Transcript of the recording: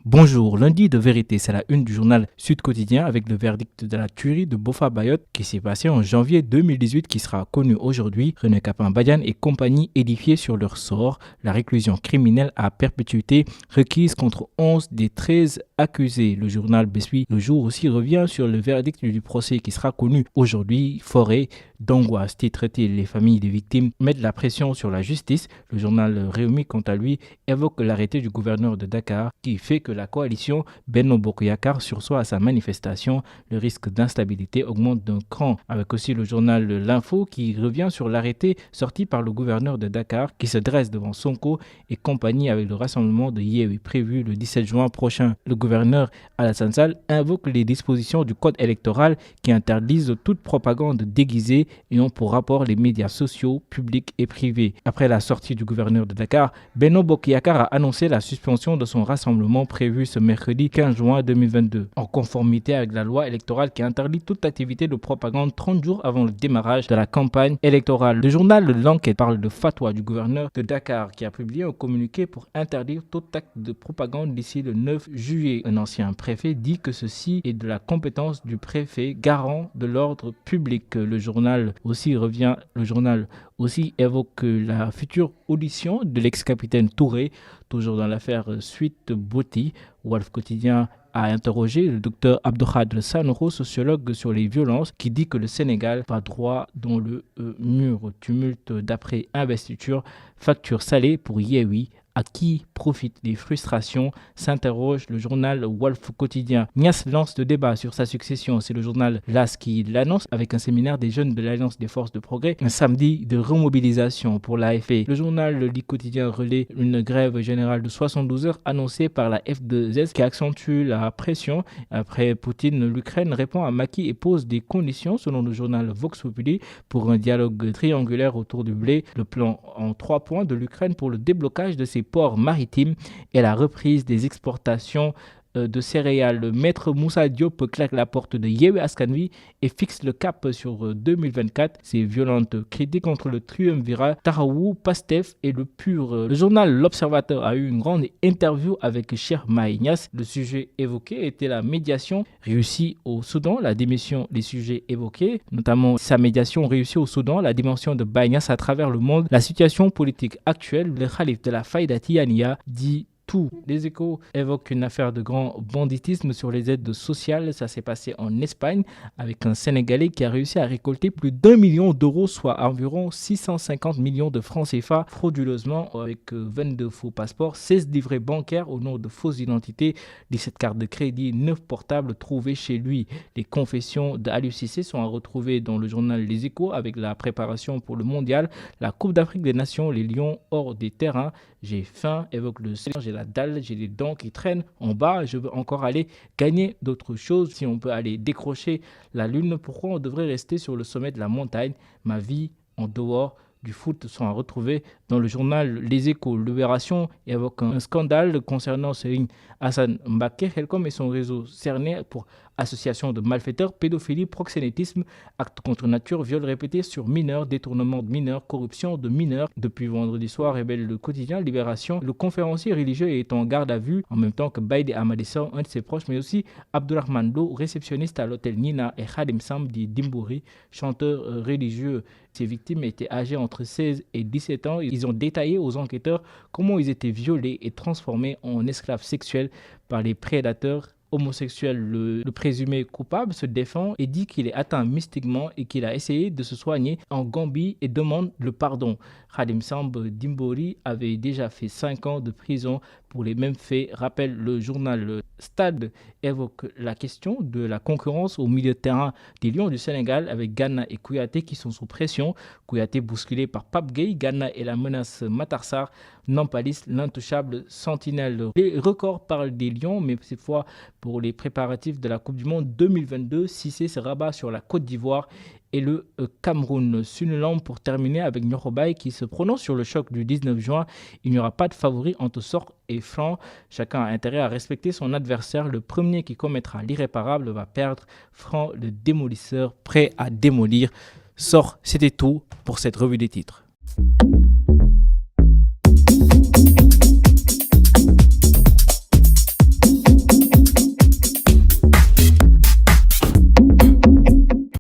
Bonjour, lundi de vérité, c'est la une du journal Sud Quotidien avec le verdict de la tuerie de Boffa Bayotte qui s'est passé en janvier 2018 qui sera connu aujourd'hui. René Capain Badiane et compagnie édifiés sur leur sort. La réclusion criminelle à perpétuité requise contre 11 des 13 accusés. Le journal Bessuit le jour aussi revient sur le verdict du procès qui sera connu aujourd'hui. Forêt d'angoisse, titre-t-il, les familles des victimes mettent la pression sur la justice. Le journal Rewmi, quant à lui, évoque l'arrêté du gouverneur de Dakar qui fait que la coalition Benno Bokk Yakaar sursoit à sa manifestation. Le risque d'instabilité augmente d'un cran. Avec aussi le journal L'Info qui revient sur l'arrêté sorti par le gouverneur de Dakar qui se dresse devant Sonko et compagnie avec le rassemblement de Yewwi prévu le 17 juin prochain. Le gouverneur Alassane Sall invoque les dispositions du code électoral qui interdisent toute propagande déguisée et ont pour rapport les médias sociaux, publics et privés. Après la sortie du gouverneur de Dakar, Benno Bokk Yakaar a annoncé la suspension de son rassemblement prévu ce mercredi 15 juin 2022, en conformité avec la loi électorale qui interdit toute activité de propagande 30 jours avant le démarrage de la campagne électorale. Le journal L'Enquête parle de fatwa du gouverneur de Dakar qui a publié un communiqué pour interdire tout acte de propagande d'ici le 9 juillet. Un ancien préfet dit que ceci est de la compétence du préfet garant de l'ordre public. Le journal aussi évoque la future audition de l'ex-capitaine Touré, toujours dans l'affaire Sweet Beauty. Walf Quotidien a interrogé le docteur Abdokhadre Sanokho, sociologue, sur les violences, qui dit que le Sénégal va droit dans le mur. Tumulte d'après investiture, facture salée pour Yewwi. À qui profitent les frustrations, s'interroge le journal Walf Quotidien. Niasse lance le débat sur sa succession. C'est le journal LAS qui l'annonce avec un séminaire des jeunes de l'Alliance des forces de progrès. Un samedi de remobilisation pour l'AFP. Le journal Le Quotidien relaie une grève générale de 72 heures annoncée par la F2S qui accentue la pression. Après Poutine, l'Ukraine répond à Macky et pose des conditions, selon le journal Vox Populi, pour un dialogue triangulaire autour du blé. Le plan en 3 points de l'Ukraine pour le déblocage de ses ports maritimes et la reprise des exportations de céréales. Le maître Moussa Diop claque la porte de Yewwi Askan Wi et fixe le cap sur 2024. Ces violentes critiques contre le triumvirat Taxawu, Pastef et le PUR. Le journal L'Observateur a eu une grande interview avec Cheikh Mahi Niasse. Le sujet évoqué était la médiation réussie au Soudan, la démission des sujets évoqués, notamment sa médiation réussie au Soudan, la dimension de Baye Niasse à travers le monde, la situation politique actuelle. Le khalife de la Faïda Tijaniya dit tout. Les Échos évoquent une affaire de grand banditisme sur les aides sociales. Ça s'est passé en Espagne avec un Sénégalais qui a réussi à récolter plus d'1 million d'euros, soit environ 650 millions de francs CFA frauduleusement avec 22 faux passeports, 16 livrets bancaires au nom de fausses identités, 17 cartes de crédit, 9 portables trouvés chez lui. Les confessions d'Aliou Cissé sont à retrouver dans le journal Les Échos avec la préparation pour le mondial, la Coupe d'Afrique des Nations, les Lions hors des terrains. J'ai faim, évoque le Sénégal, j'ai la dalle, j'ai les dents qui traînent en bas, je veux encore aller gagner d'autres choses. Si on peut aller décrocher la lune, pourquoi on devrait rester sur le sommet de la montagne? Ma vie en dehors du foot sont à retrouver dans le journal Les Échos. Libération évoque un scandale concernant Serigne Hassan Mbacké, Khelcom et son réseau cerné pour association de malfaiteurs, pédophilie, proxénétisme, actes contre nature, viols répétés sur mineurs, détournement de mineurs, corruption de mineurs. Depuis vendredi soir, révèle le quotidien Libération, le conférencier religieux est en garde à vue, en même temps que Baïdé Amadissa, un de ses proches, mais aussi Abdourahmane Lo, réceptionniste à l'hôtel Nina, et Khadim Samb dit Dimbouri, chanteur religieux. Ces victimes étaient âgées entre 16 et 17 ans. Ils ont détaillé aux enquêteurs comment ils étaient violés et transformés en esclaves sexuels par les prédateurs homosexuel. Le présumé coupable se défend et dit qu'il est atteint mystiquement et qu'il a essayé de se soigner en Gambie et demande le pardon. Khadim Samb Dimbouri avait déjà fait 5 ans de prison pour les mêmes faits, rappelle le journal Stade, évoque la question de la concurrence au milieu de terrain des Lions du Sénégal avec Gana et Kouyaté qui sont sous pression. Kouyaté bousculé par Pape Gueye, Gana et la menace Matar Sarr, Nampalis, l'intouchable sentinelle. Les records parlent des Lions, mais cette fois pour les préparatifs de la Coupe du Monde 2022, Cissé se rabat sur la Côte d'Ivoire et le Cameroun. Sunulam pour terminer avec Nyorobaï qui se prononce sur le choc du 19 juin. Il n'y aura pas de favori entre Sort et Franc. Chacun a intérêt à respecter son adversaire. Le premier qui commettra l'irréparable va perdre. Franc, le démolisseur, prêt à démolir. Sort, c'était tout pour cette revue des titres.